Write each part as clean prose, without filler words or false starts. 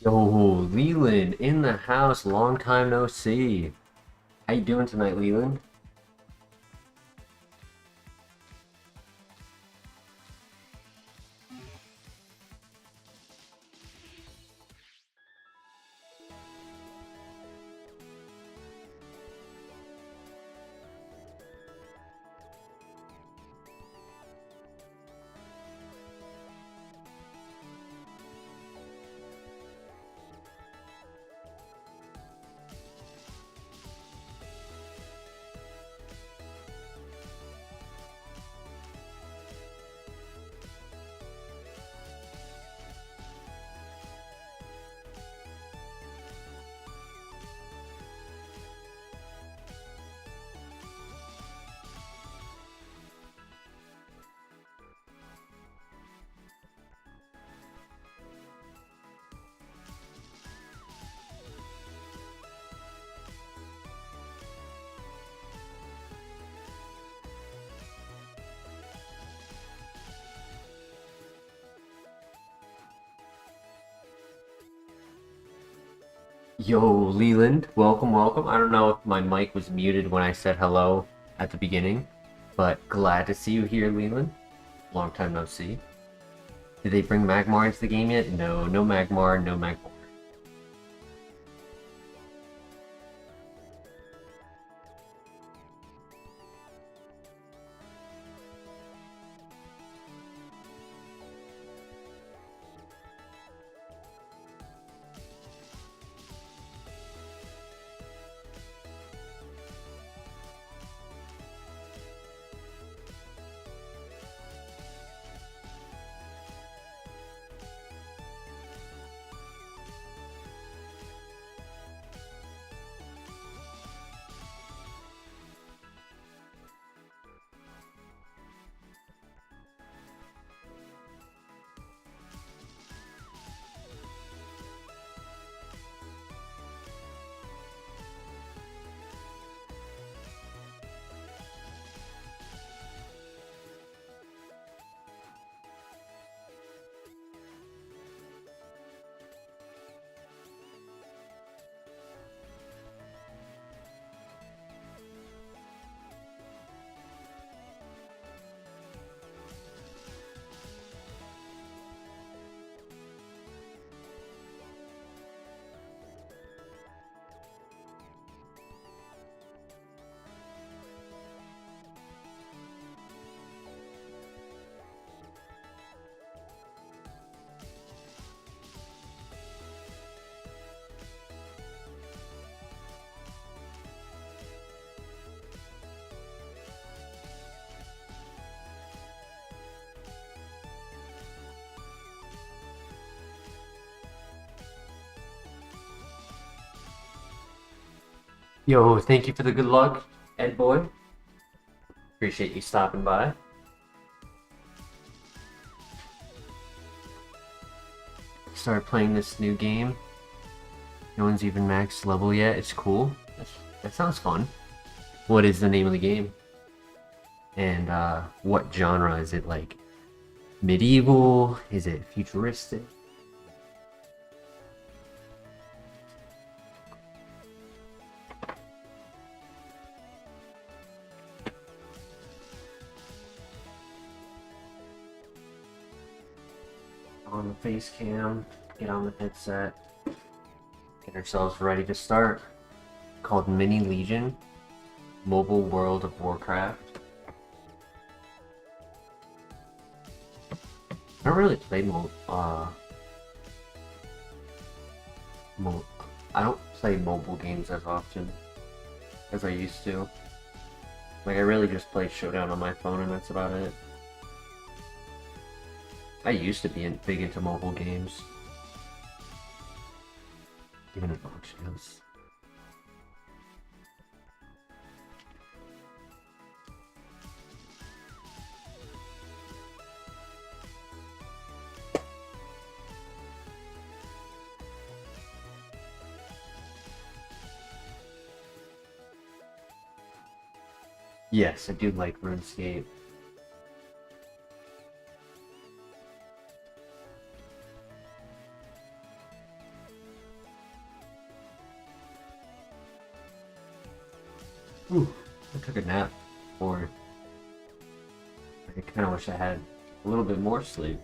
Yo, Leland in the house. Long time no see. How you doing tonight, Leland? Yo, Leland, welcome, welcome. I don't know if my mic was muted when I said hello at the beginning, but glad to see you here, Leland. Long time no see. Did they bring Magmar into the game yet? No, no Magmar, no Magmar. Yo, thank you for the good luck, Ed boy. Appreciate you stopping by. Started playing this new game. No one's even max level yet. It's cool. That sounds fun. What is the name of the game? And what genre is it, like medieval? Is it futuristic? On the face cam, get on the headset, get ourselves ready to start. Called Mini Legion, Mobile World of Warcraft. I don't really play I don't play mobile games as often as I used to. Like, I really just play Showdown on my phone and that's about it. I used to be big into mobile games. Even a bunch else. Yes, I do like RuneScape. Ooh, I took a nap, or I kind of wish I had a little bit more sleep.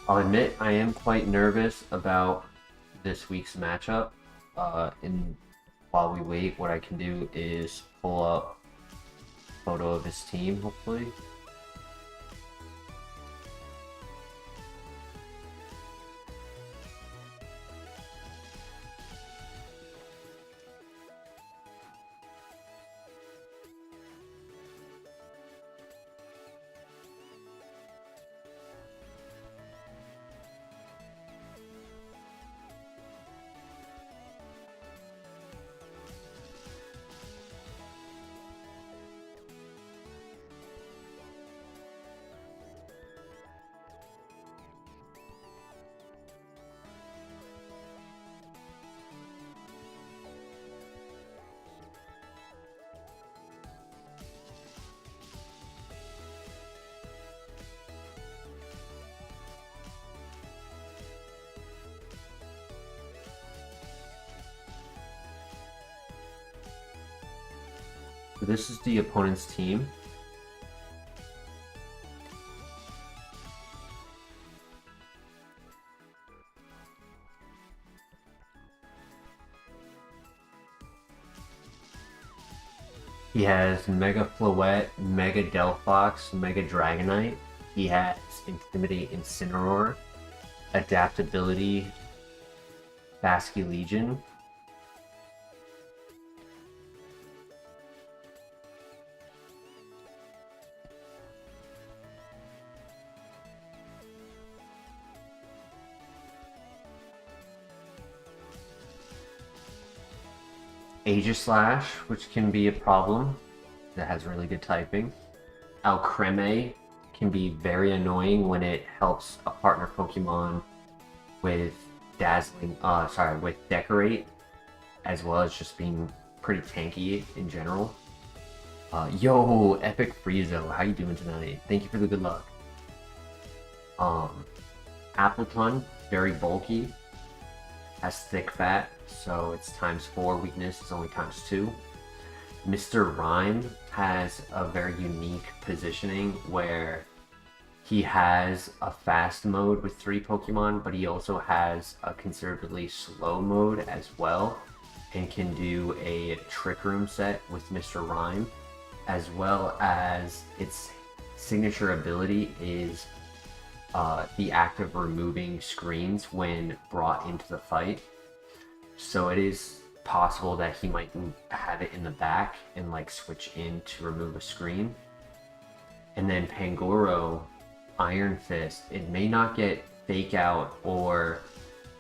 I'll admit I am quite nervous about this week's matchup. And while we wait, what I can do is pull up a photo of his team, hopefully. So this is the opponent's team. He has Mega Floette, Mega Delphox, Mega Dragonite. He has Intimidate Incineroar, Adaptability, Basculegion. Aegislash, which can be a problem. That has really good typing. Alcremie can be very annoying when it helps a partner Pokemon with with Decorate, as well as just being pretty tanky in general. Yo, Epic Friezo, how you doing tonight? Thank you for the good luck. Appletun, very bulky, has thick fat, so it's ×4. Weakness is only ×2. Mr. Rhyme has a very unique positioning where he has a fast mode with 3 Pokemon, but he also has a considerably slow mode as well, and can do a Trick Room set with Mr. Rhyme, as well as its signature ability is the act of removing screens when brought into the fight. So it is possible that he might have it in the back and like switch in to remove a screen. And then Pangoro, Iron Fist, it may not get Fake Out or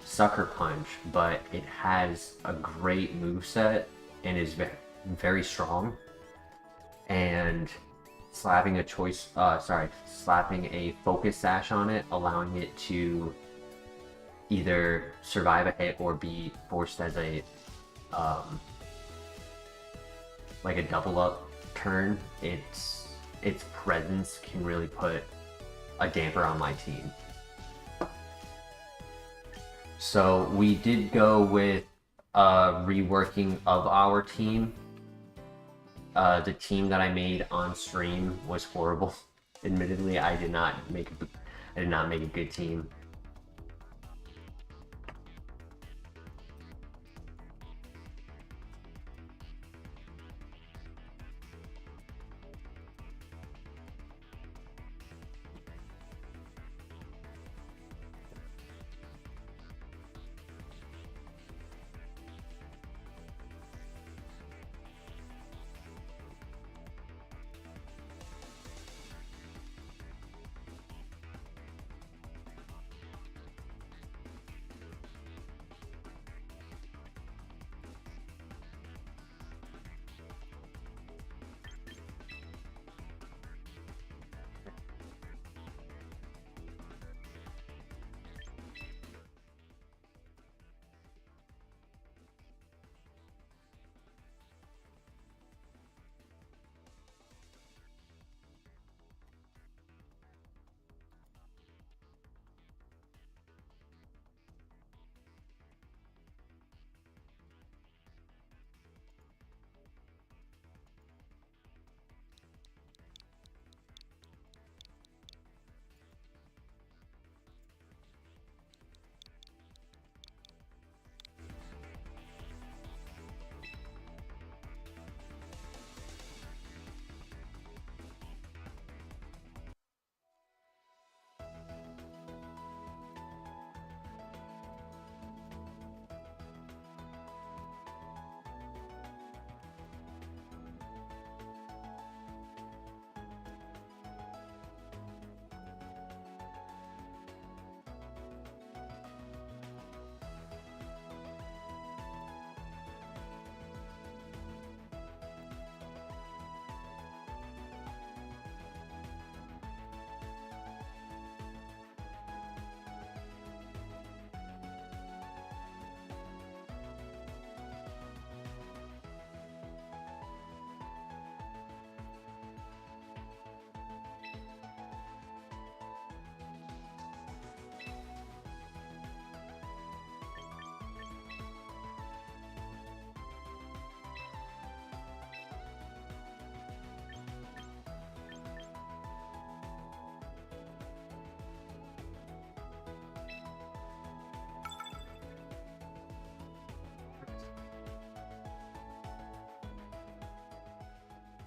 Sucker Punch, but it has a great moveset and is very strong. And slapping a Focus Sash on it, allowing it to either survive a hit or be forced as a like a double up turn, its presence can really put a damper on my team. So we did go with reworking of our team. The team that I made on stream was horrible. Admittedly, I did not make a good team.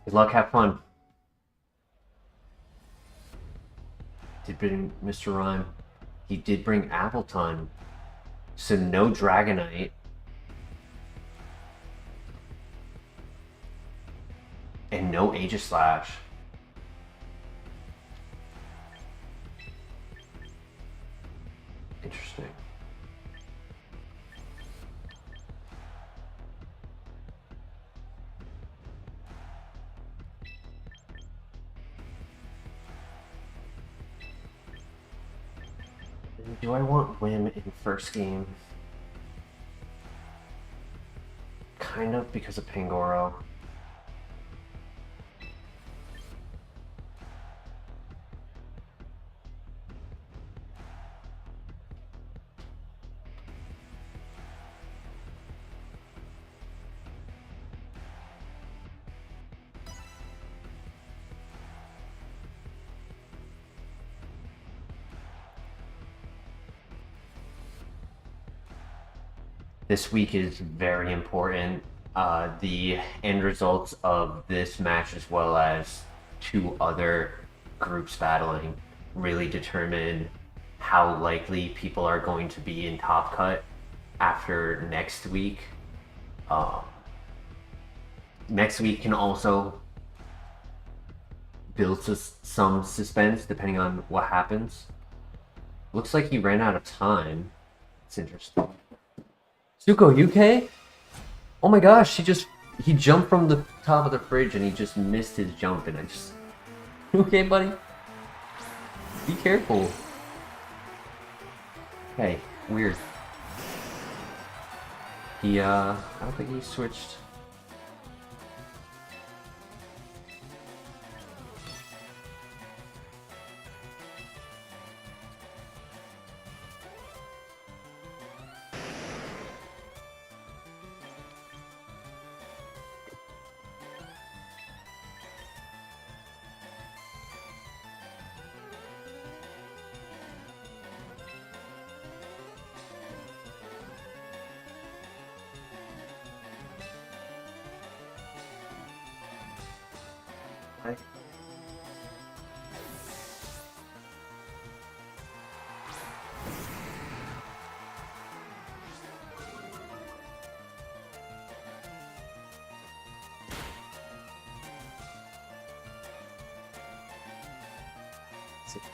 Good luck, have fun. Did bring Mr. Rhyme. He did bring Appleton. So no Dragonite. And no Aegislash. Interesting. Do I want Whim in first game? Kind of, because of Pangoro. This week is very important. The end results of this match, as well as two other groups battling, really determine how likely people are going to be in Top Cut after next week. Next week can also build some suspense depending on what happens. Looks like he ran out of time. It's interesting. Zuko, you okay? Oh my gosh, he jumped from the top of the fridge and he just missed his jump and You okay, buddy? Be careful. Okay, weird. I don't think he switched.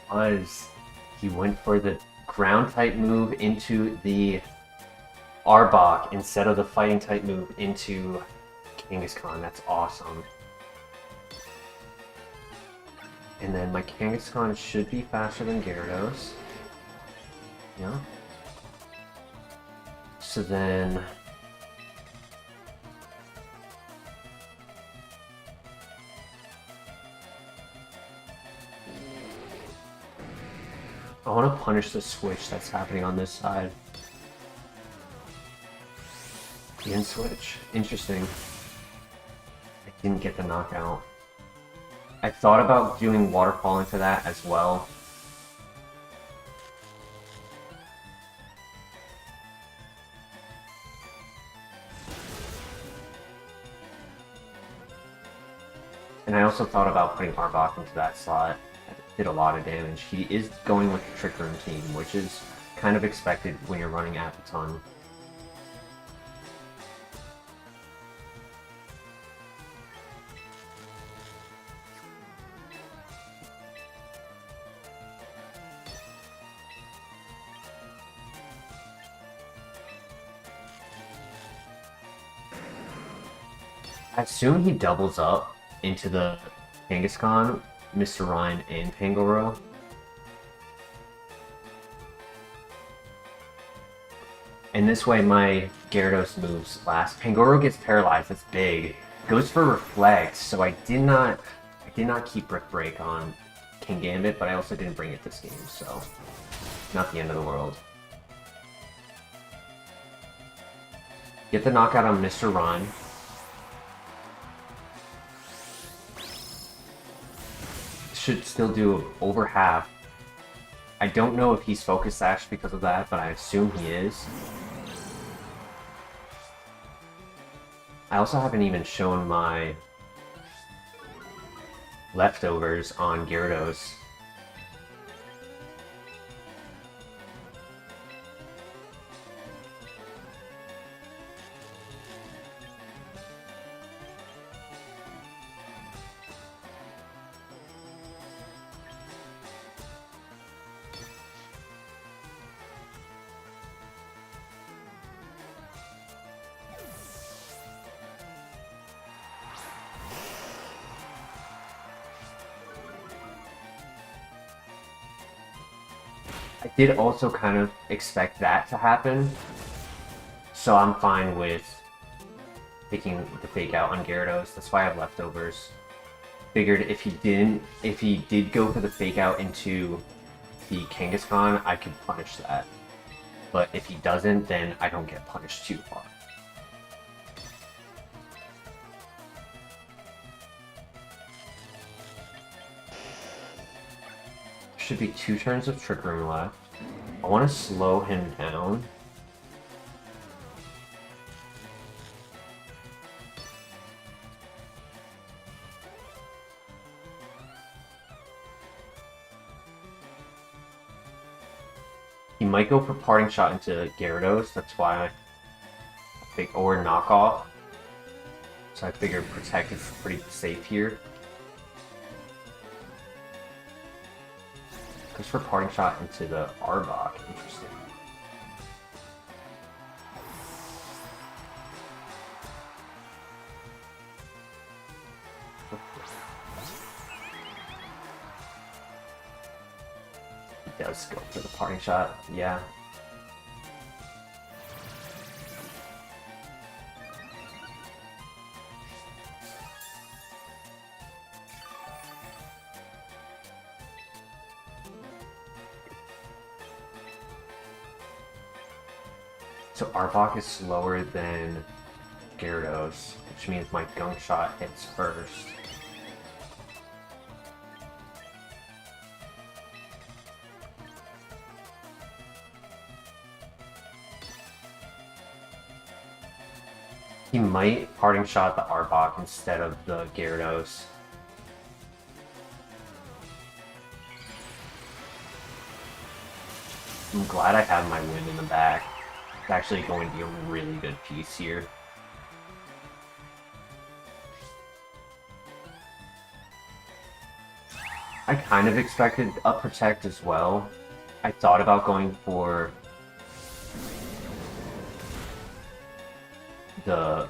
Because he went for the ground type move into the Arbok instead of the fighting type move into Kangaskhan. That's awesome. And then my Kangaskhan should be faster than Gyarados. Yeah. So then... I want to punish the switch that's happening on this side. The in switch. Interesting. I didn't get the knockout. I thought about doing waterfall into that as well. And I also thought about putting Arbok into that slot. Did a lot of damage. He is going with the Trick Room team, which is kind of expected when you're running Appeton. I assume he doubles up into the Kangaskhan, Mr. Rhyme, and Pangoro. And this way my Gyarados moves last. Pangoro gets paralyzed, that's big. Goes for Reflect, so I did not keep Brick Break on King Gambit, but I also didn't bring it this game, so not the end of the world. Get the knockout on Mr. Rhyme. Should still do over half. I don't know if he's Focus Sash because of that, but I assume he is. I also haven't even shown my leftovers on Gyarados. I did also kind of expect that to happen, so I'm fine with taking the fake out on Gyarados. That's why I have leftovers. Figured if he did go for the fake out into the Kangaskhan, I could punish that. But if he doesn't, then I don't get punished too far. Should be 2 turns of Trick Room left. I want to slow him down. He might go for Parting Shot into Gyarados, that's why I think, or Knockoff. So I figured Protect is pretty safe here. Goes for Parting Shot into the Arbok. Interesting. He does go for the Parting Shot, yeah. So Arbok is slower than Gyarados, which means my Gunk Shot hits first. He might parting shot the Arbok instead of the Gyarados. I'm glad I have my wind in the back. It's actually going to be a really good piece here. I kind of expected a Protect as well. I thought about going for the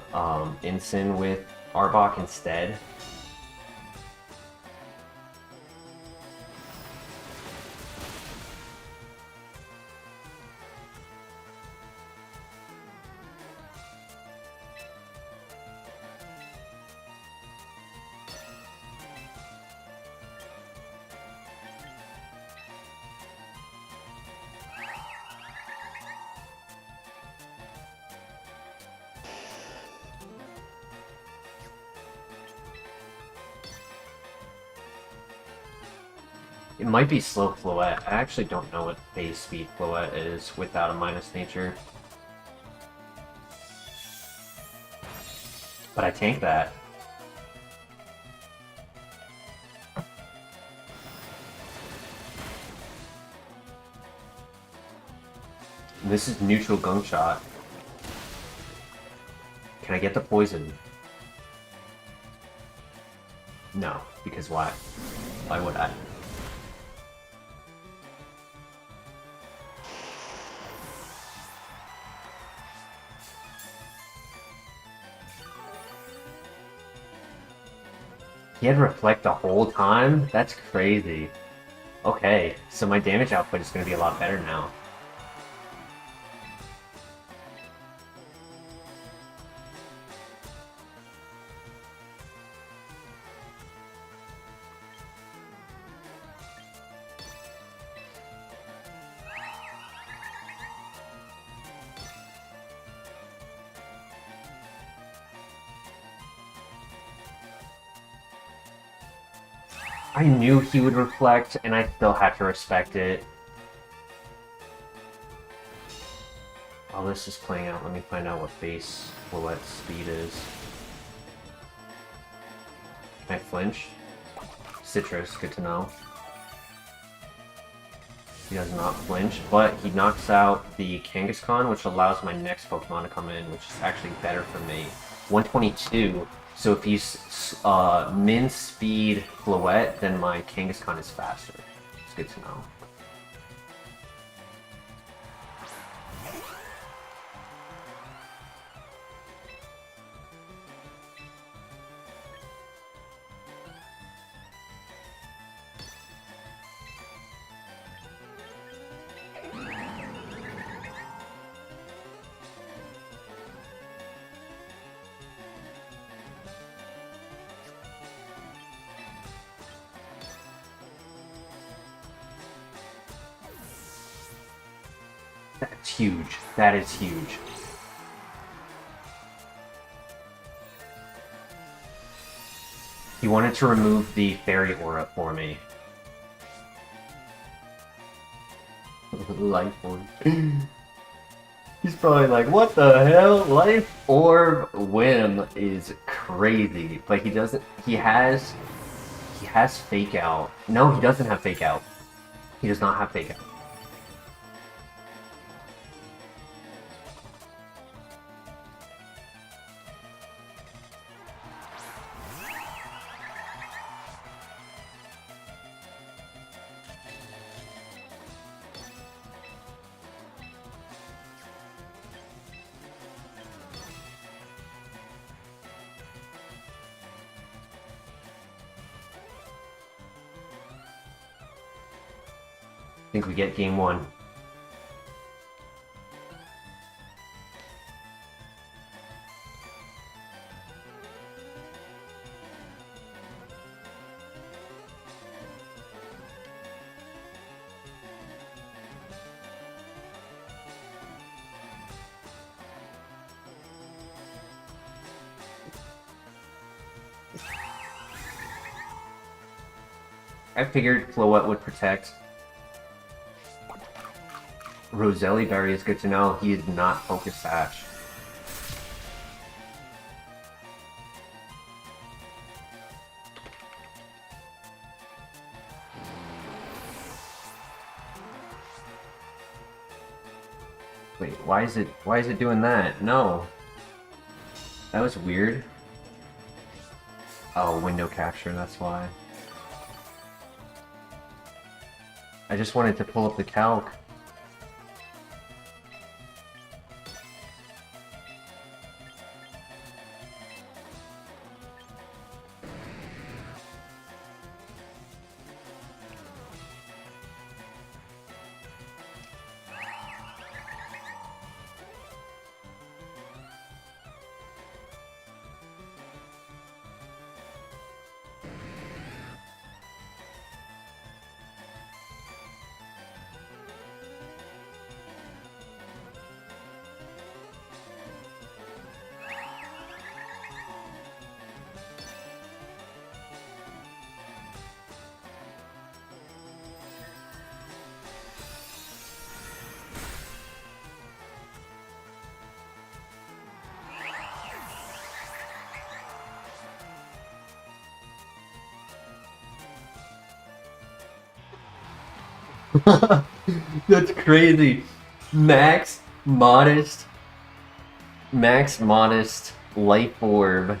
Ensign with Arbok instead. It might be slow Floette. I actually don't know what base speed Floette is without a minus nature. But I tank that. And this is neutral Gunk Shot. Can I get the poison? No, because why? Why would I? He had Reflect the whole time? That's crazy. Okay, so my damage output is going to be a lot better now. I knew he would Reflect, and I still had to respect it. While this is playing out, let me find out what base Floette's speed is. Can I flinch? Citrus, good to know. He does not flinch, but he knocks out the Kangaskhan, which allows my next Pokemon to come in, which is actually better for me. 122. So if he's min speed Floette, then my Kangaskhan is faster. It's good to know. That's huge. That is huge. He wanted to remove the Fairy Aura for me. Life Orb. He's probably like, what the hell? Life Orb Whim is crazy. But he doesn't... He has Fake Out. No, he doesn't have Fake Out. He does not have Fake Out. I think we get game one. I figured Floette would protect. Roselli Berry is good to know. He is not Focus Sash. Wait, why is it doing that? No. That was weird. Oh, window capture, that's why. I just wanted to pull up the calc. That's crazy. Max Modest Life Orb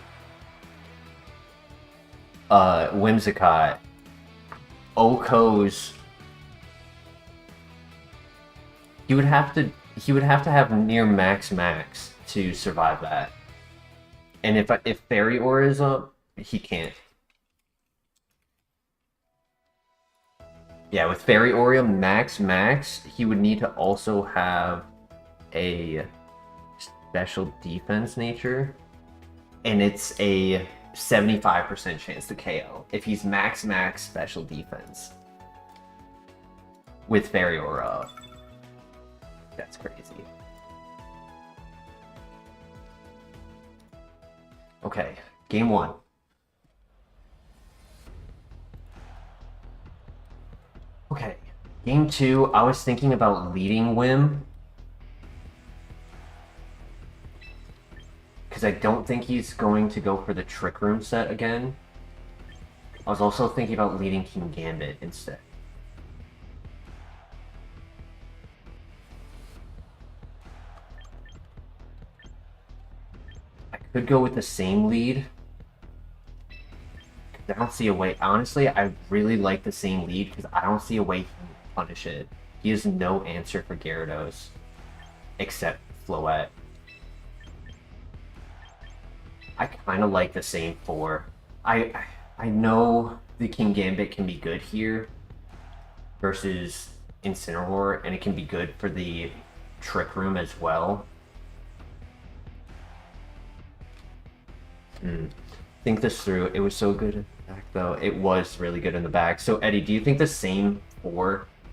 Whimsicott Oko's. He would have to have near max to survive that. And if Fairy Aura is up, he can't. Yeah, with Fairy Aura max, he would need to also have a special defense nature, and it's a 75% chance to KO if he's max special defense with Fairy Aura up. That's crazy. Okay, game 1. Okay, game 2, I was thinking about leading Whim. Because I don't think he's going to go for the Trick Room set again. I was also thinking about leading King Gambit instead. I could go with the same lead. I don't see a way. Honestly, I really like the same lead because I don't see a way he can punish it. He has no answer for Gyarados except Floette. I kind of like the same 4. I know the King Gambit can be good here versus Incineroar, and it can be good for the Trick Room as well. Think this through. It was so good in the back, though. It was really good in the back. So, Eddie, do you think the same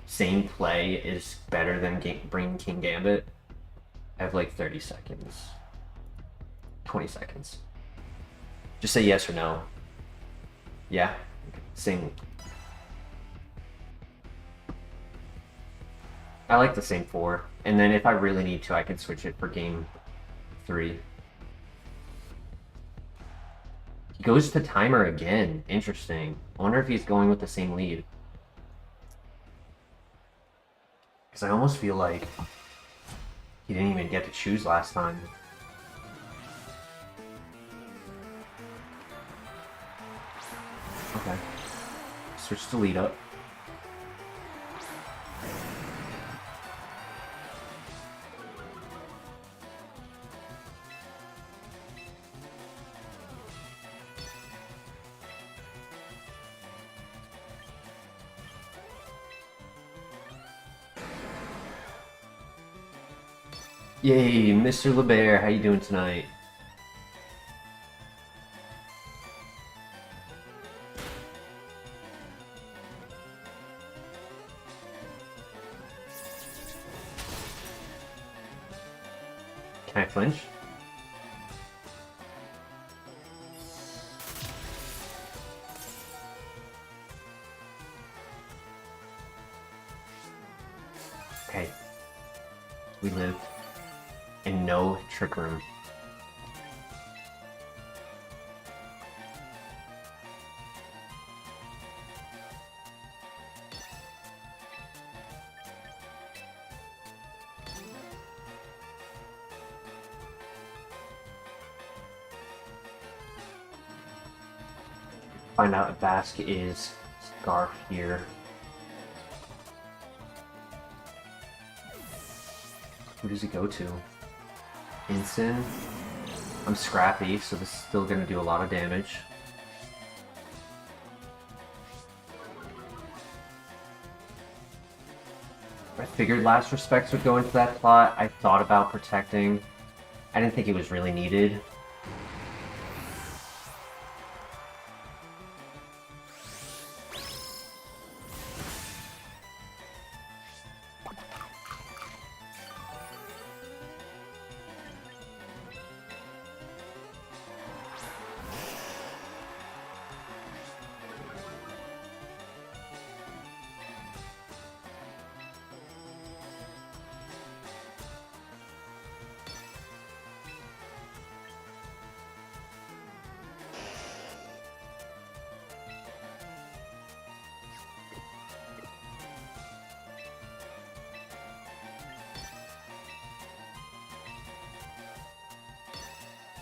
play is better than bringing King Gambit? I have like 30 seconds. 20 seconds. Just say yes or no. Yeah? Same. I like the same 4. And then if I really need to, I can switch it for game 3. He goes to timer again. Interesting. I wonder if he's going with the same lead. Because I almost feel like he didn't even get to choose last time. Okay. Switch to lead up. Yay, Mr. LeBear, how you doing tonight? Can I flinch? Okay. We live. And no trick room. Find out if Basque is Scarf here. Who does he go to? Ensign. I'm scrappy, so this is still gonna do a lot of damage. I figured Last Respects would go into that plot. I thought about protecting. I didn't think it was really needed.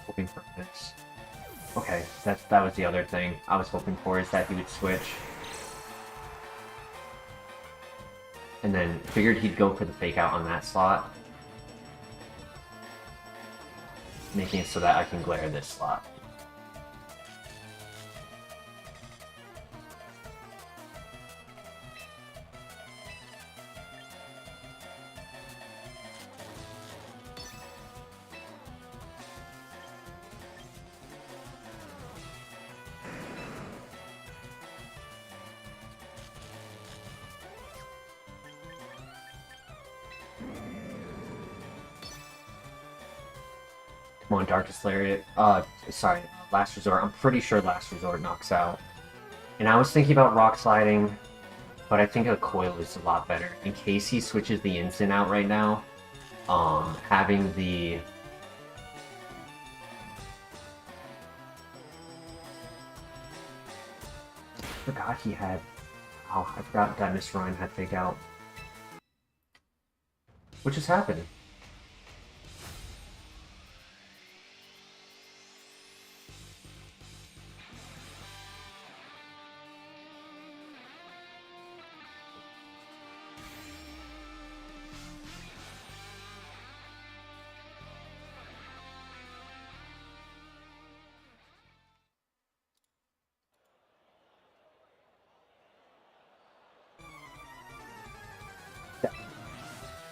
Hoping for this. Okay, that was the other thing I was hoping for, is that he would switch. And then figured he'd go for the fake out on that slot. Making it so that I can glare this slot. Come on, Darkest Lariat. Sorry, Last Resort. I'm pretty sure Last Resort knocks out. And I was thinking about Rock Sliding, but I think a Coil is a lot better. In case he switches the Instant out right now, having the... I forgot he had... Oh, I forgot that Miss Ryan had Fake Out. What just happened?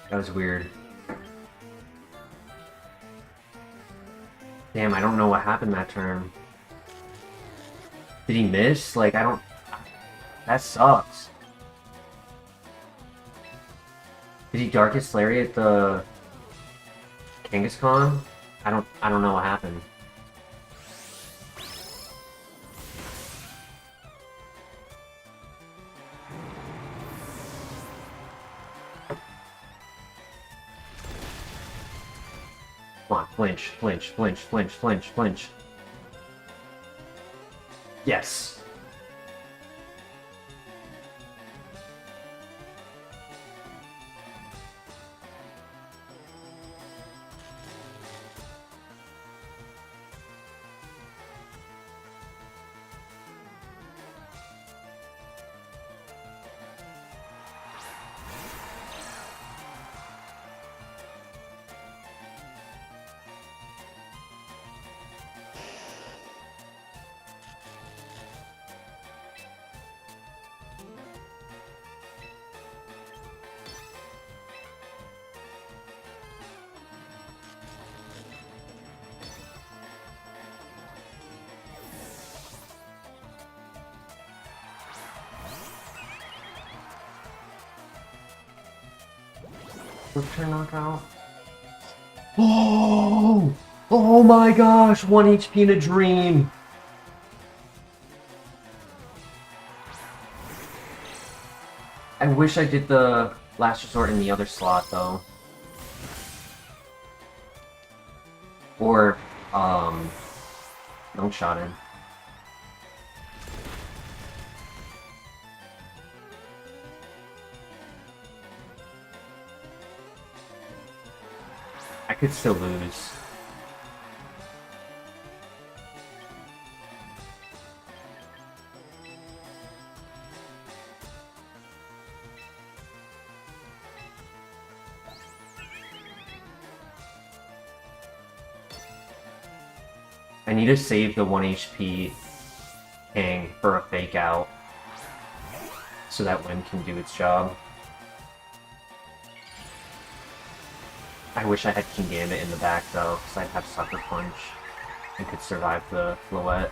That was weird. Damn, I don't know what happened that turn. Did he miss? Like, I don't... That sucks. Did he Darkest Lariat the... Kangaskhan? I don't know what happened. Come on, flinch, flinch, flinch, flinch, flinch, flinch. Yes. Quick turn knockout. Oh! Oh my gosh! 1 HP in a dream! I wish I did the Last Resort in the other slot, though. Or, no shot in. I could still lose. I need to save the 1 HP King for a fake out so that Wim can do its job. I wish I had King Gambit in the back though, because I'd have Sucker Punch and could survive the Floette.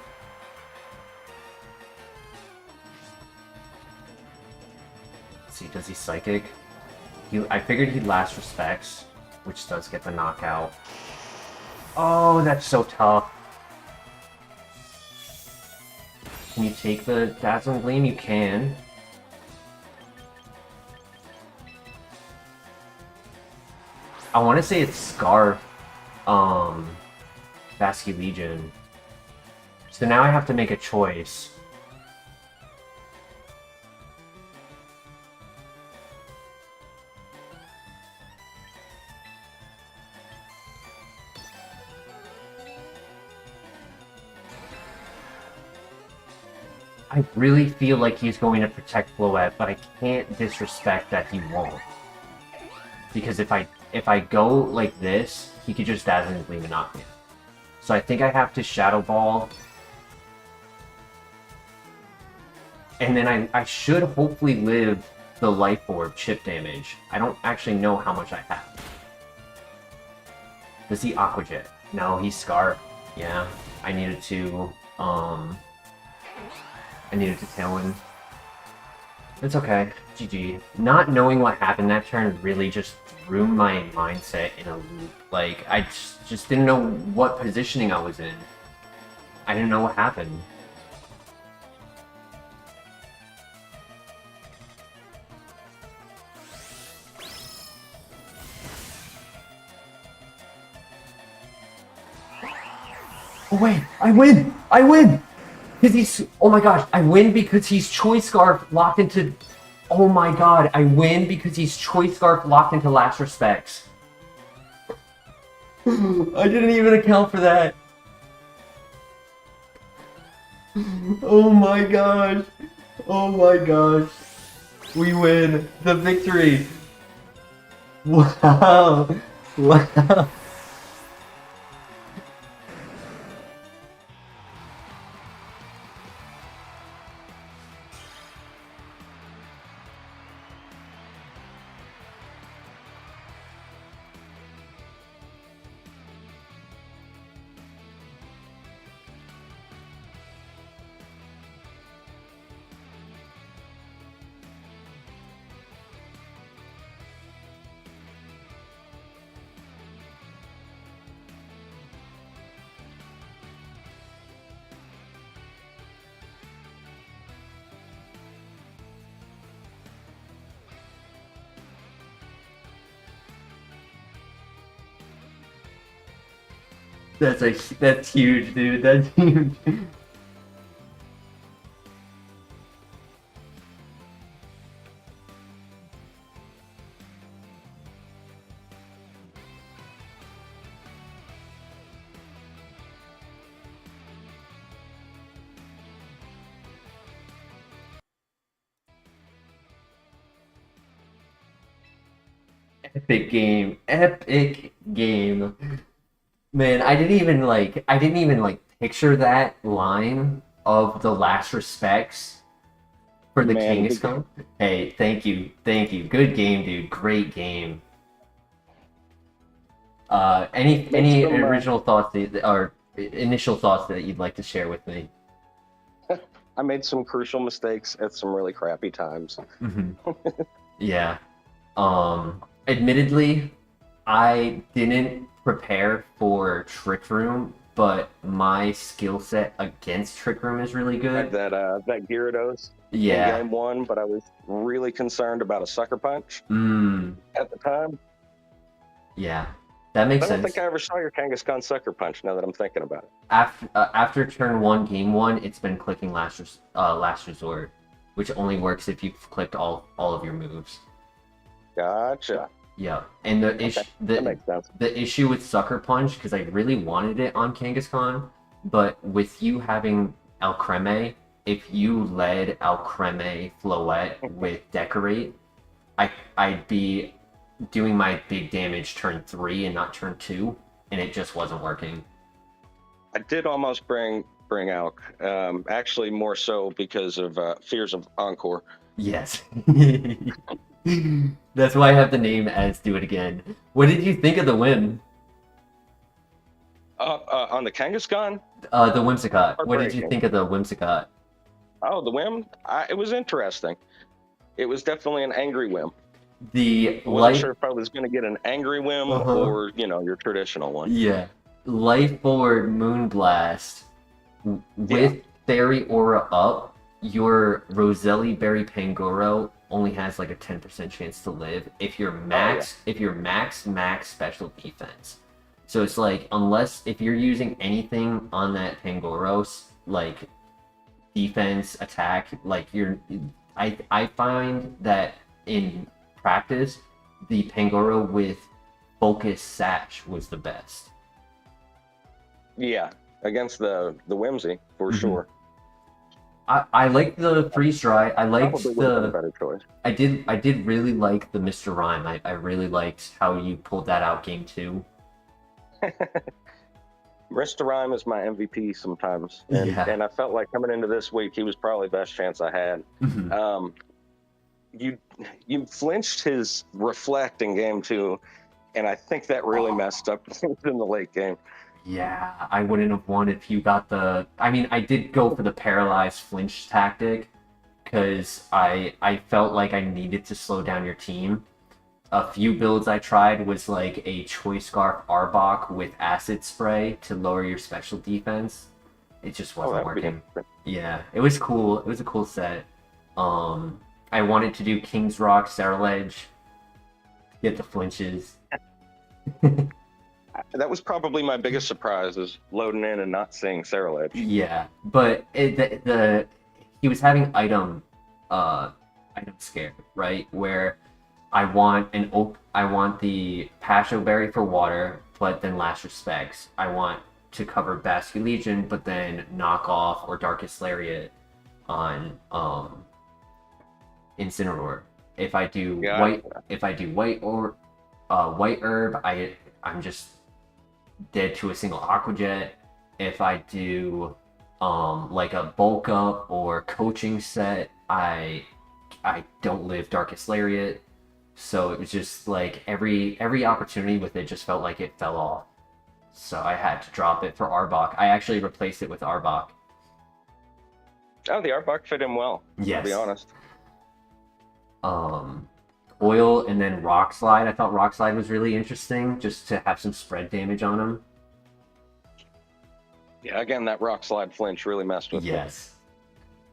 Let's see, does he Psychic? I figured he'd Last Respects, which does get the knockout. Oh, that's so tough. Can you take the Dazzling Gleam? You can. I want to say it's Scarf, Vasky Legion. So now I have to make a choice. I really feel like he's going to protect Floette, but I can't disrespect that he won't. Because if I go like this, he could just Dazzling Gleam and knock me. So I think I have to Shadow Ball. And then I should hopefully live the Life Orb chip damage. I don't actually know how much I have. Does he Aqua Jet? No, he's Scarf. Yeah, I needed to Tailwind. It's okay. GG. Not knowing what happened that turn really just threw my mindset in a loop. Like, I just didn't know what positioning I was in. I didn't know what happened. Oh wait, I win! I win! Because he's, oh my gosh, I win because he's Choice Scarf locked into, oh my god, I win because he's Choice Scarf locked into Last Respects. I didn't even account for that. Oh my gosh. Oh my gosh. We win the victory. Wow. Wow. That's huge, dude. That's huge. Epic game. Epic game. Man, I didn't even like picture that line of the Last Respects for the Kangaskhan. Hey, thank you. Good game, dude. Great game. Any original thoughts or initial thoughts that you'd like to share with me? I made some crucial mistakes at some really crappy times. Mm-hmm. Yeah. Admittedly, I didn't prepare for Trick Room, but my skill set against Trick Room is really good. That Gyarados. in Yeah. game one, but I was really concerned about a sucker punch at the time. Yeah. That makes I don't sense. think I ever saw your Kangaskhan sucker punch. Now that I'm thinking about it. After turn 1, game 1, it's been clicking last resort, which only works if you've clicked all of your moves. Gotcha. Yeah, and the Okay, issue that makes sense. the issue with Sucker Punch, because I really wanted it on Kangaskhan, but with you having Alcreme, if you led Alcreme Floette with Decorate, I'd be doing my big damage turn 3 and not turn 2, and it just wasn't working. I did almost bring Alk. Actually, more so because of fears of Encore. Yes. That's why I have the name as Do It Again. What did you think of the whim? On the Kangaskhan? The Whimsicott. What did you Heartbreaking. think of the Whimsicott? Oh, the whim? It was interesting. It was definitely an angry whim. The I wasn't sure if I was going to get an angry whim or, your traditional one. Yeah. Life Forward Moonblast with Fairy Aura up, your Roselli Berry Pangoro only has like a 10% chance to live if you're max special defense. So it's like if you're using anything on that Pangoros, like defense, attack, like I find that in practice the Pangoro with Focus Satch was the best. Yeah, against the Whimsy for sure. I like the freeze dry. I liked Probably would have been a better choice. I did really like the Mr. Rhyme. I really liked how you pulled that out game 2. Mr. Rhyme is my MVP sometimes, and I felt like coming into this week he was probably the best chance I had. You flinched his reflect in game 2, and I think that really messed up things in the late game. Yeah, I wouldn't have won if you got the. I mean, I did go for the paralyzed flinch tactic because I felt like I needed to slow down your team. A few builds I tried was like a Choice Scarf Arbok with Acid Spray to lower your special defense. It just wasn't working. Yeah, it was cool. It was a cool set. I wanted to do King's Rock, Cerledge, get the flinches. That was probably my biggest surprise, is loading in and not seeing Cerledge. Yeah, but he was having item scare, right? Where I want the Pasho Berry for water, but then Last Respects. I want to cover Basque Legion, but then knock off or Darkest Lariat on Incineroar. If I do white herb, I'm just dead to a single Aqua Jet. If I do like a bulk up or coaching set, I don't live Darkest Lariat. So it was just like every opportunity with it just felt like it fell off. So I had to drop it for Arbok. I actually replaced it with Arbok. Oh, the Arbok fit him well, yes. To be honest. Oil and then Rock Slide. I thought Rock Slide was really interesting just to have some spread damage on him. Yeah, again, that Rock Slide flinch really messed with me. Yes.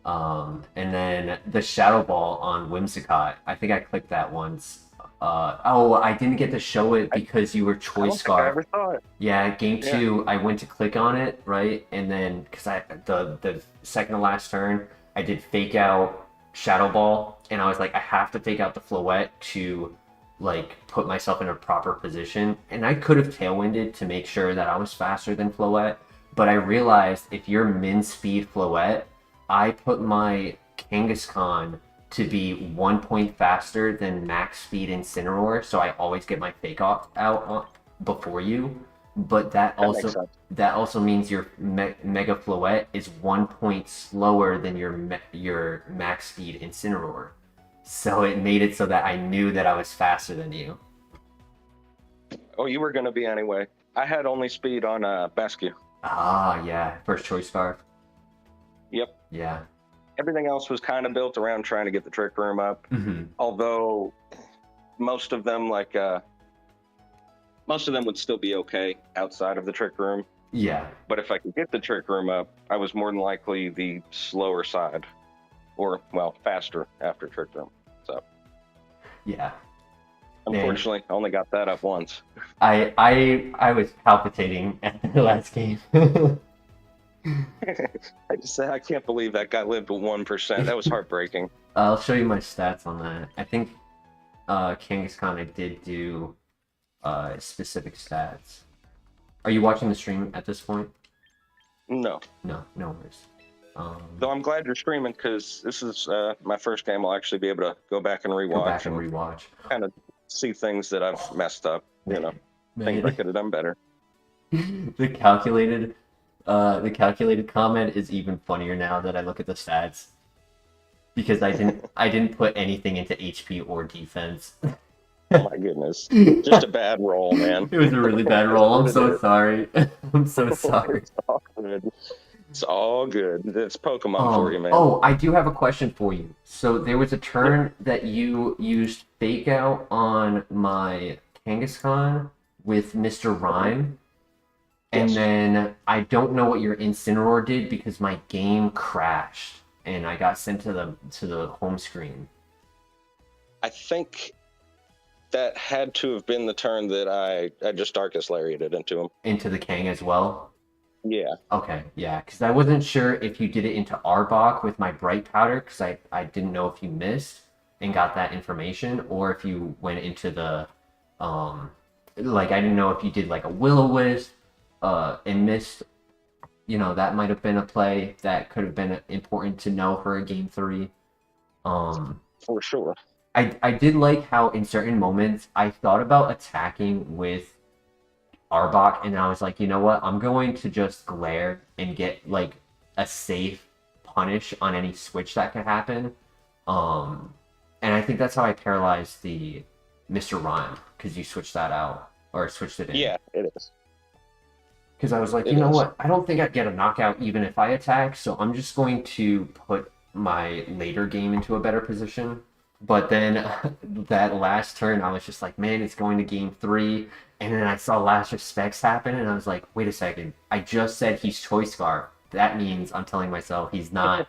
And then the Shadow Ball on Whimsicott. I think I clicked that once. I didn't get to show it because you were Choice Scarf. I ever saw it. Yeah, game 2, I went to click on it, right? And then, because the second to last turn, I did fake out Shadow Ball, and I was like, I have to take out the Floette to like put myself in a proper position. And I could have tailwinded to make sure that I was faster than Floette, but I realized if you're min speed Floette, I put my Kangaskhan to be 1 point faster than max speed Incineroar, so I always get my fake off out before you. But that also means your Mega Floette is 1 point slower than your max speed Incineroar. So it made it so that I knew that I was faster than you. Oh, you were going to be anyway. I had only speed on Basque. Ah, yeah. First Choice Scarf. Yep. Yeah. Everything else was kind of built around trying to get the Trick Room up. Although most of them would still be okay outside of the Trick Room. Yeah. But if I could get the Trick Room up, I was more than likely the slower side. or well, faster after Trick Room. So Yeah. unfortunately, I only got that up once. I was palpitating at the last game. I can't believe that guy lived with 1%. That was heartbreaking. I'll show you my stats on that. I think Kangaskhan I did do specific stats. Are you watching the stream at this point? No. No, no worries. Though I'm glad you're streaming because this is my first game. I'll actually be able to go back and rewatch. Go back and rewatch. Kind of see things that I've messed up. You know, things I could have done better. The calculated comment is even funnier now that I look at the stats because I didn't put anything into HP or defense. Oh my goodness, just a bad roll, man. It was a really bad roll. I'm so sorry. I'm so sorry. It's all good. It's all good. It's Pokemon for you, man. Oh, I do have a question for you. So there was a turn that you used Fake Out on my Kangaskhan with Mr. Rhyme. And Yes. then I don't know what your Incineroar did because my game crashed and I got sent to the home screen. I think that had to have been the turn that I just Darkest Lariated it into him. Into the Kang as well? Yeah. Okay, yeah, because I wasn't sure if you did it into Arbok with my Bright Powder because I didn't know if you missed and got that information or if you went into the, like I didn't know if you did like a Will-O-Wisp and missed. You know, that might have been a play that could have been important to know for a game 3. For sure. I did like how in certain moments I thought about attacking with Arbok and I was like, you know what? I'm going to just glare and get like a safe punish on any switch that could happen. And I think that's how I paralyzed the Mr. Rhyme because you switched that out or switched it in. Yeah, it is. Because I was like, It you know is. what? I don't think I'd get a knockout even if I attack, so I'm just going to put my later game into a better position. But then that last turn, I was just like, man, it's going to game 3. And then I saw Last Respects happen, and I was like, wait a second. I just said he's Choice Scarf. That means I'm telling myself he's not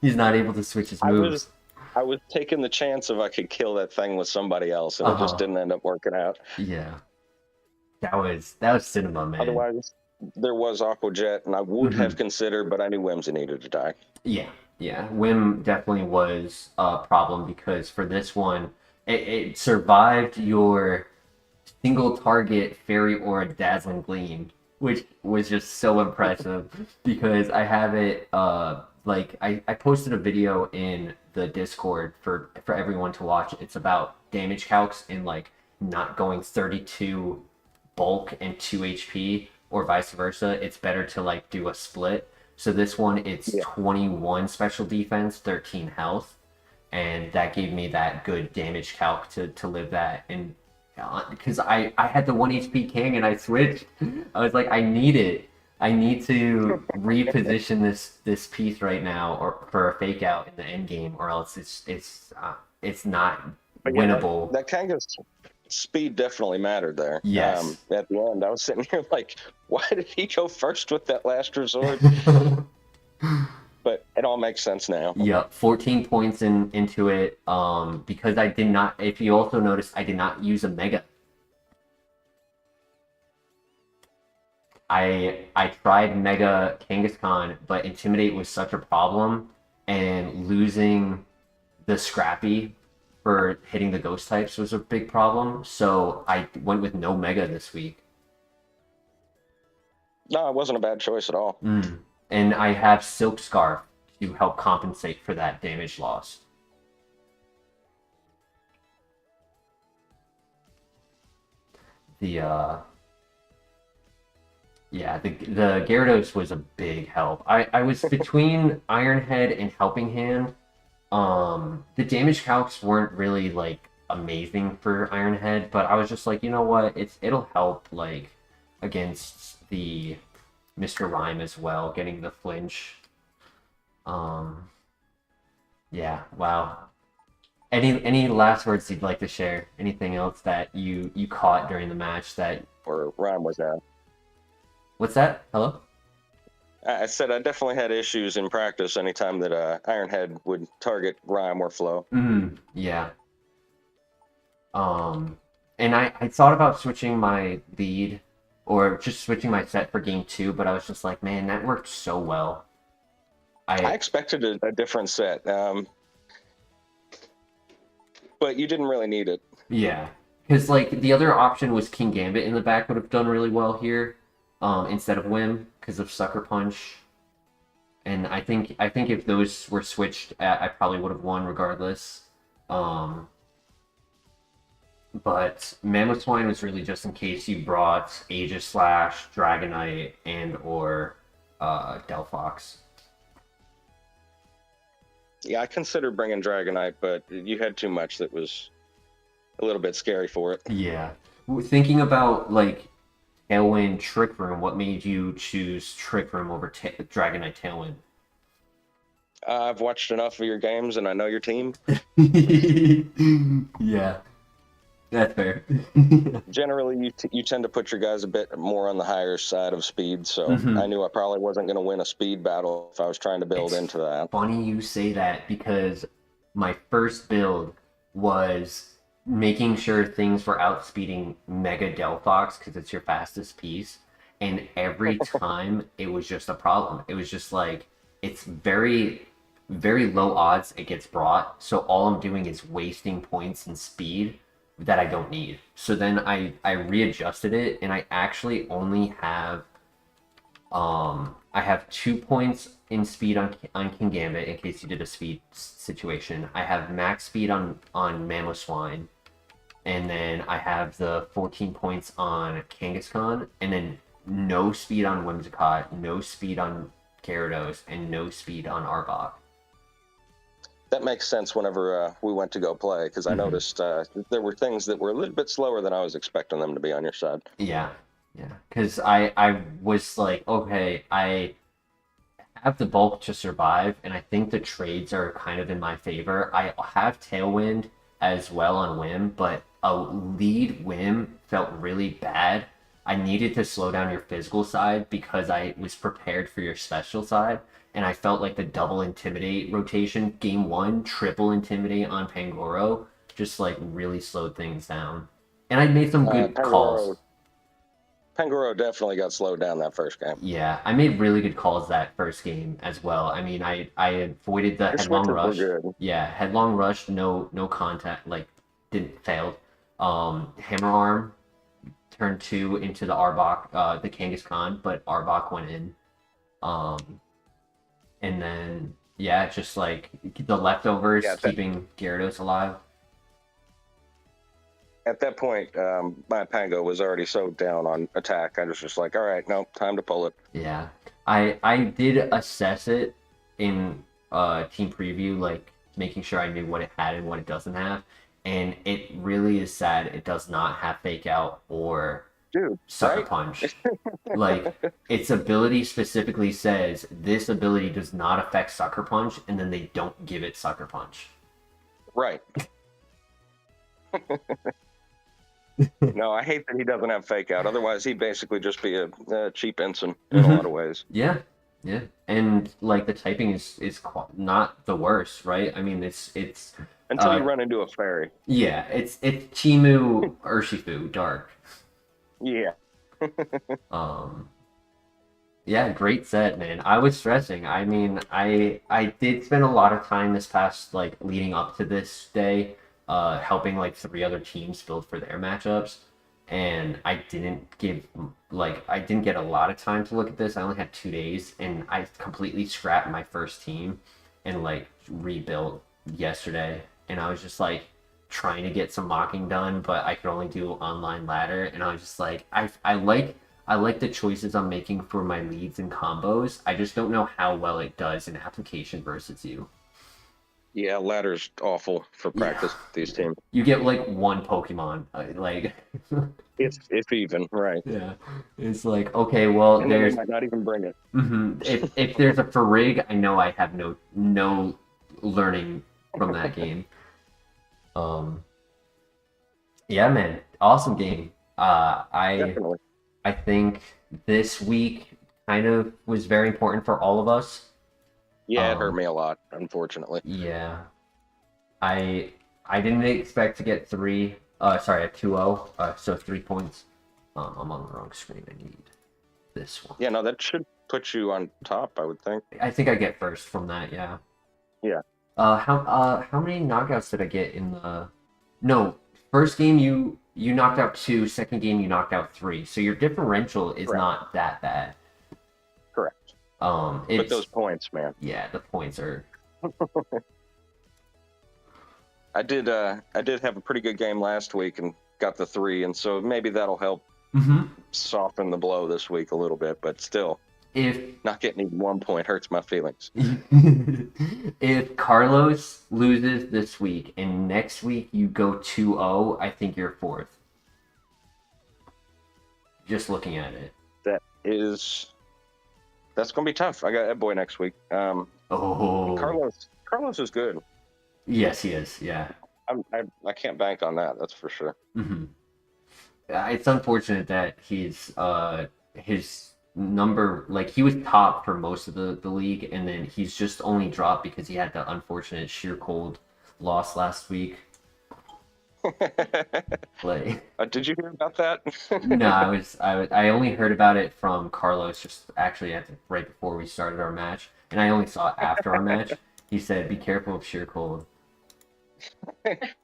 he's not able to switch his moves. I was taking the chance if I could kill that thing with somebody else, and it just didn't end up working out. Yeah. That was cinema, man. Otherwise, there was Aqua Jet, and I would have considered, but I knew Whimsy needed to die. Yeah. Whim definitely was a problem because for this one, it survived your single target Fairy Aura Dazzling Gleam, which was just so impressive because I have it, like, I posted a video in the Discord for everyone to watch. It's about damage calcs and, like, not going 32 bulk and 2 HP or vice versa. It's better to, like, do a split. So this one, it's 21 special defense, 13 health, and that gave me that good damage calc to live that. And because I had the 1 HP King and I switched, I was like, I need it. I need to reposition this piece right now, or for a fake out in the end game, or else it's not winnable. That kind of speed definitely mattered there. Yes. At the end, I was sitting here like, why did he go first with that last resort? But it all makes sense now. Yep, 14 points into it. Because I did not. If you also notice, I did not use a Mega. I tried Mega Kangaskhan, but Intimidate was such a problem, and losing the Scrappy for hitting the Ghost types was a big problem. So I went with no Mega this week. No, it wasn't a bad choice at all. And I have Silk Scarf to help compensate for that damage loss. The Gyarados was a big help. I was between Iron Head and Helping Hand. The damage calcs weren't really like amazing for Iron Head, but I was just like, you know what? It'll help like against the Mr. Rhyme as well, getting the flinch. Yeah, wow. Any last words you'd like to share? Anything else that you caught during the match that... Or Rhyme was out. What's that? Hello? I said I definitely had issues in practice anytime that Ironhead would target Rhyme or Flow. Yeah. Um, and I thought about switching my lead or just switching my set for game two, but I was just like, man, that worked so well. I I expected a different set, but you didn't really need it. Yeah, because like the other option was King Gambit in the back would have done really well here, instead of Whim because of Sucker Punch. And I think if those were switched, I probably would have won regardless. Um, but Mammothwine was really just in case you brought Aegis Slash, Dragonite, and or Delphox. Yeah, I considered bringing Dragonite, but you had too much that was a little bit scary for it. Yeah, thinking about like Tailwind Trick Room, what made you choose Trick Room over Dragonite Tailwind? I've watched enough of your games, and I know your team. Yeah, that's fair. Generally, you tend to put your guys a bit more on the higher side of speed, so hmm I knew I probably wasn't going to win a speed battle if I was trying to build It's into that. funny you say that because my first build was making sure things were outspeeding Mega Delphox because it's your fastest piece, and every time it was just a problem. It was just like it's very, very low odds it gets brought, so all I'm doing is wasting points and speed that I don't need. So then I readjusted it, and I actually only have I have 2 points in speed on King Gambit in case you did a speed situation. I have max speed on Mamoswine, and then I have the 14 points on Kangaskhan, and then no speed on Whimsicott, no speed on Gyarados, and no speed on Arbok. That makes sense whenever we went to go play, because I hmm noticed there were things that were a little bit slower than I was expecting them to be on your side. Yeah, yeah. Because I was like, okay, I have the bulk to survive, and I think the trades are kind of in my favor. I have Tailwind as well on Whim, but a lead Whim felt really bad. I needed to slow down your physical side because I was prepared for your special side, and I felt like the double Intimidate rotation, game one, triple Intimidate on Pangoro, just like really slowed things down. And I made some good calls. Pangoro definitely got slowed down that first game. Yeah, I made really good calls that first game as well. I mean, I avoided the Your headlong switches were rush. good. Yeah, headlong rush, no contact, like didn't failed. Hammer arm turned two into the Arbok, the Kangaskhan, but Arbok went in. Um, and then yeah, just like the leftovers Yeah, keeping Gyarados alive. at that point, my Pango was already so down on attack. I was just like, all right, no, time to pull it. Yeah, I did assess it in team preview, like making sure I knew what it had and what it doesn't have, and it really is sad it does not have fake out or Dude, sucker right? punch. Like its ability specifically says this ability does not affect sucker punch, and then they don't give it sucker punch. Right. No, I hate that he doesn't have fake out. Otherwise, he'd basically just be a cheap ensign in a lot of ways. Yeah, yeah, and like the typing is not the worst, right? I mean, it's Until you run into a fairy. yeah, it's Chimu Urshifu Dark. Yeah. Um, yeah, great set, man. I was stressing. I mean, I did spend a lot of time this past like leading up to this day, helping like three other teams build for their matchups, and I didn't get a lot of time to look at this. I only had 2 days, and I completely scrapped my first team and like rebuilt yesterday, and I was just like trying to get some mocking done, but I could only do online ladder, and I was just like, I like the choices I'm making for my leads and combos. I just don't know how well it does in application versus you. Yeah, ladder's awful for Yeah. practice with these teams. You get like one Pokemon, like If even, right. yeah, it's like okay, well And then they there's might not even bring it. if there's a Farig, I know I have no learning from that game. Um, yeah, man, awesome game. I Definitely. I think this week kind of was very important for all of us. Yeah, it hurt me a lot, unfortunately. Yeah, I I didn't expect to get three. Sorry, a 2-0. So 3 points. I'm on the wrong screen. I need this one. Yeah, no, that should put you on top, I would think. I think I get first from that. Yeah. Yeah. How many knockouts did I get in the? No, first game you knocked out two. Second game you knocked out three. So your differential is Correct. not that bad. Correct. But It's those points, man. yeah, the points are. I did have a pretty good game last week and got the 3, and so maybe that'll help Mhm. soften the blow this week a little bit, but still, If not getting even 1 point hurts my feelings. if Carlos loses this week and next week you go 2-0, I think you're fourth. Just looking at it. That's gonna be tough. I got that boy next week. Oh, Carlos is good. yes, he is. Yeah. I can't bank on that. That's for sure. Hmm. It's unfortunate that his number, like, he was top for most of the league, and then he's just only dropped because he had the unfortunate sheer cold loss last week. Like, Did you hear about that? no, I only heard about it from Carlos just actually right before we started our match, and I only saw it after our match. He said, "Be careful of sheer cold."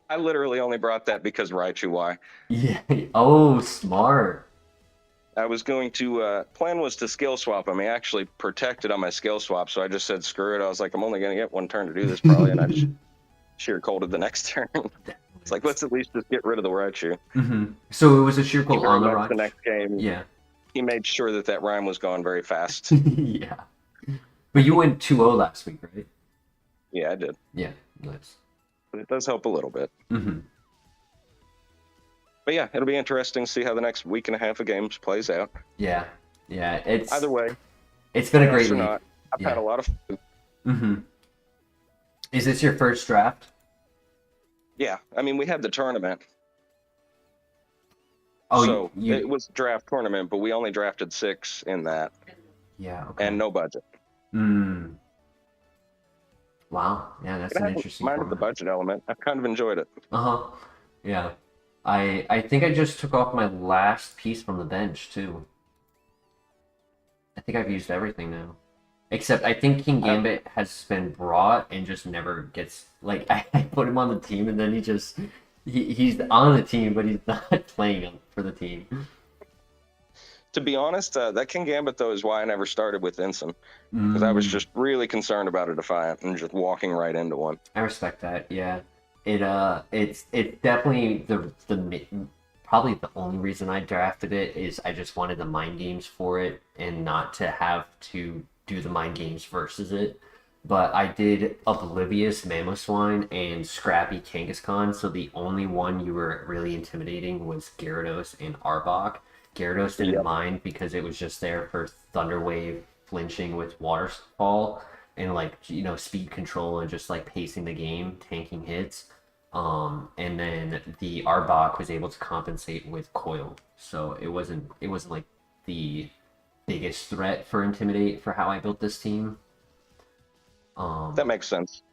I literally only brought that because Raichu. Why? Yeah. Oh, smart. I was going to plan was to skill swap him. He actually protected on my skill swap, so I just said screw it. I was like, I'm only going to get one turn to do this probably, and I just sheer colded the next turn. It's like, let's at least just get rid of the Raichu. Mm-hmm. So it was a sheer He cold very on the much rock. the next game. Yeah. He made sure that rhyme was going very fast. Yeah. But you went 2-0 last week, right? Yeah, I did. Yeah. Nice. But it does help a little bit. Mm-hmm. But yeah, it'll be interesting to see how the next week and a half of games plays out. Yeah. Yeah. It's Either way, it's been a great playoffs or week. not, I've had a lot of fun. Mm-hmm. Is this your first draft? Yeah, I mean, we had the tournament. Oh, So you it was a draft tournament, but we only drafted 6 in that, yeah. Okay. and no budget. Mm. Wow. Yeah, that's But I an haven't interesting minded the format. budget element. I've kind of enjoyed it. Uh-huh. Yeah. I think I just took off my last piece from the bench too. I think I've used everything now. Except I think King Gambit has been brought and just never gets like I put him on the team and then he's on the team but he's not playing for the team. To be honest, that King Gambit, though, is why I never started with Ensign, because I was just really concerned about a Defiant and just walking right into one. I respect that. Yeah. It's definitely probably the only reason I drafted it is I just wanted the mind games for it and not to have to do the mind games versus it. But I did Oblivious Mamoswine and Scrappy Kangaskhan, so the only one you were really intimidating was Gyarados and Arbok. Gyarados didn't mind because it was just there for Thunder Wave, flinching with Waterfall, and speed control and just like pacing the game, tanking hits. And then the Arbok was able to compensate with Coil, so it wasn't like the biggest threat for Intimidate for how I built this team. That makes sense.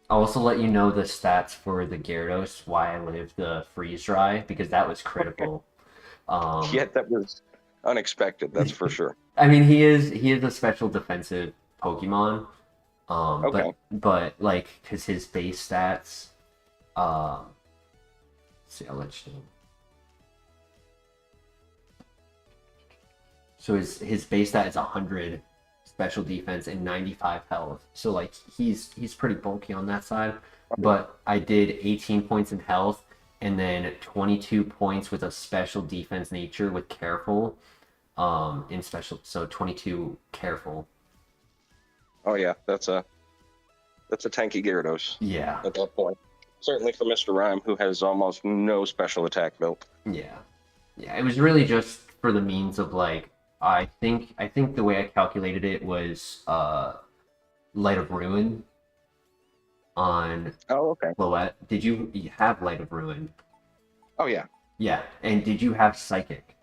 I'll also let you know the stats for the Gyarados, why I lived the Freeze Dry, because that was critical. Yet that was unexpected, that's for sure. I mean, he is a special defensive Pokemon. Okay. But like, because his base stats, let's see, I'll let you know. So his base stat is 100 special defense and 95 health. So like, he's pretty bulky on that side. But I did 18 points in health and then 22 points with a special defense nature with Careful. In special, so 22 Careful. Oh yeah, that's a tanky Gyarados. Yeah. At that point, certainly for Mr. Rhyme, who has almost no special attack built. Yeah. It was really just for the means of like, I think the way I calculated it was Light of Ruin on Oh, okay. Floette. Did you have Light of Ruin? Oh yeah. Yeah. And did you have Psychic?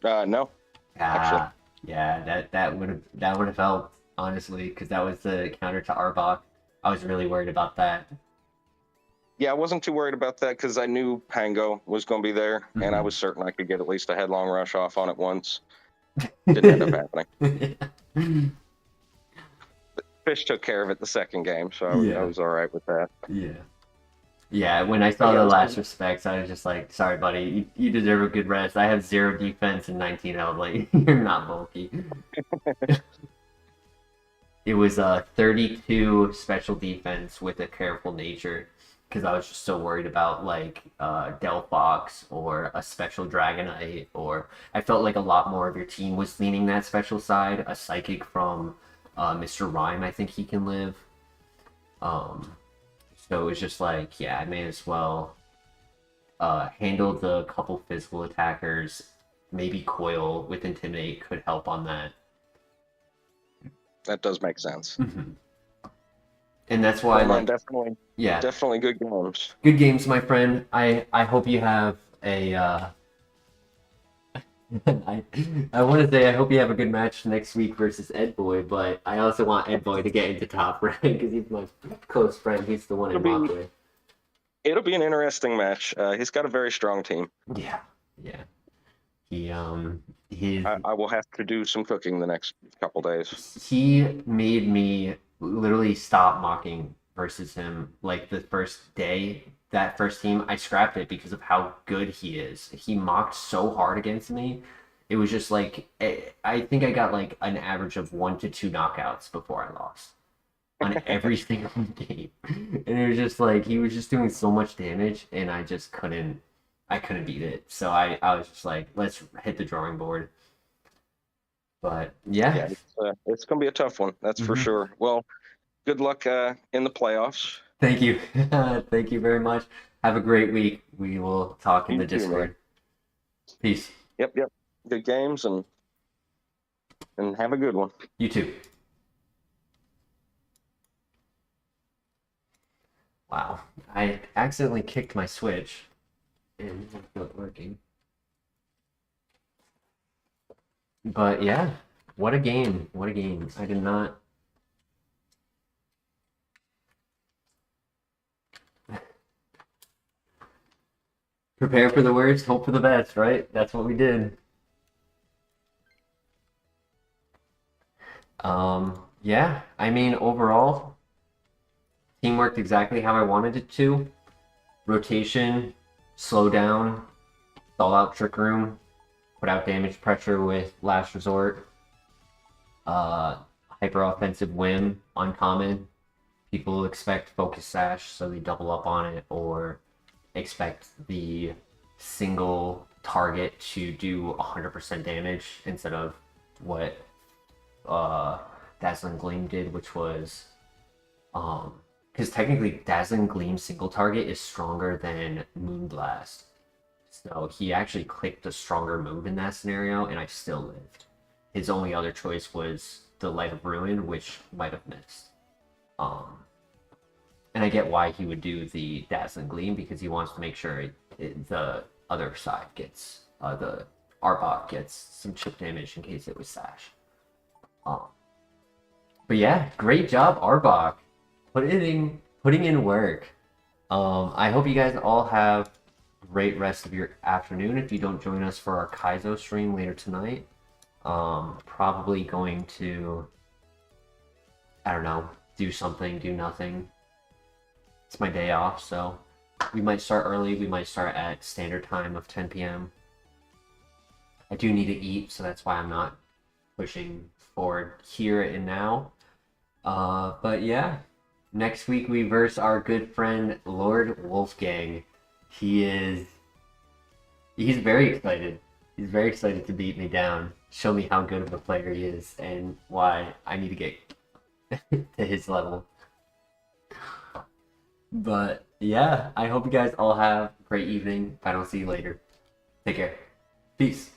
No. actually. Ah, yeah, that would have helped, honestly, because that was the counter to Arbok. I was really worried about that. Yeah, I wasn't too worried about that because I knew Pango was going to be there, and I Mhm. was certain I could get at least a headlong rush off on it once. Didn't end up happening. Fish took care of it the second game, so I Yeah, was all right with that. yeah. Yeah, when I But saw yeah, the this last was respects, I was just like, sorry, buddy, you deserve a good rest. I have 0 defense and 19 health. Like, you're not bulky. It was 32 special defense with a careful nature because I was just so worried about like Delphox or a special Dragonite, or I felt like a lot more of your team was leaning that special side. A Psychic from Mr. Rhyme, I think he can live. Um, so it was just like, yeah, I may as well handle the couple physical attackers. Maybe Coil with Intimidate could help on that. that does make sense. Mhm. And that's why, But man, like, definitely, yeah, definitely good games. good games, my friend. I hope you have a I I want to say I hope you have a good match next week versus Ed Boy, but I also want Ed Boy to get into top rank because he's my close friend. He's the one It'll in be Mockway. it'll be an interesting match. He's got a very strong team. Yeah, yeah. He he's I will have to do some cooking the next couple days. he made me literally stop mocking versus him like the first day. That first team, I scrapped it because of how good he is. He mocked so hard against me. It was just like I think I got like an average of 1 to 2 knockouts before I lost on every single game. And it was just like he was just doing so much damage and I couldn't beat it. So I was just like, let's hit the drawing board. But yeah. Yeah, it's going to be a tough one, that's for Hmm. sure. Well, good luck in the playoffs. Thank you. Thank you very much. Have a great week. We will talk in You the too, man. Discord. Peace. Yep, yep. Good games and have a good one. You too. Wow. I accidentally kicked my Switch and it's not working. But yeah, what a game. What a game. I did not. Prepare for the worst, hope for the best, right? That's what we did. Yeah, I mean, overall, team worked exactly how I wanted it to. Rotation, slow down, stall out Trick Room, put out damage pressure with Last Resort, uh, hyper offensive whim, uncommon. People expect Focus Sash, so they double up on it, or expect the single target to do 100% damage instead of what uh, Dazzling Gleam did, which was because technically Dazzling Gleam single target is stronger than Moonblast. So he actually clicked a stronger move in that scenario, and I still lived. His only other choice was the Light of Ruin, which might have missed. Um, and I get why he would do the Dazzling Gleam because he wants to make sure the other side gets the Arbok gets some chip damage in case it was Sash. Um, but yeah, great job, Arbok, putting in work. I hope you guys all have a great rest of your afternoon. If you don't join us for our Kaizo stream later tonight, probably going to, I don't know, do something, do nothing. It's my day off, so we might start early. We might start at standard time of 10 p.m. I do need to eat, so that's why I'm not pushing forward here and now. But yeah, next week we verse our good friend Lord Wolfgang. He's very excited. He's very excited to beat me down, show me how good of a player he is, and why I need to get to his level. But yeah, I hope you guys all have a great evening. If I don't see you later, take care. Peace.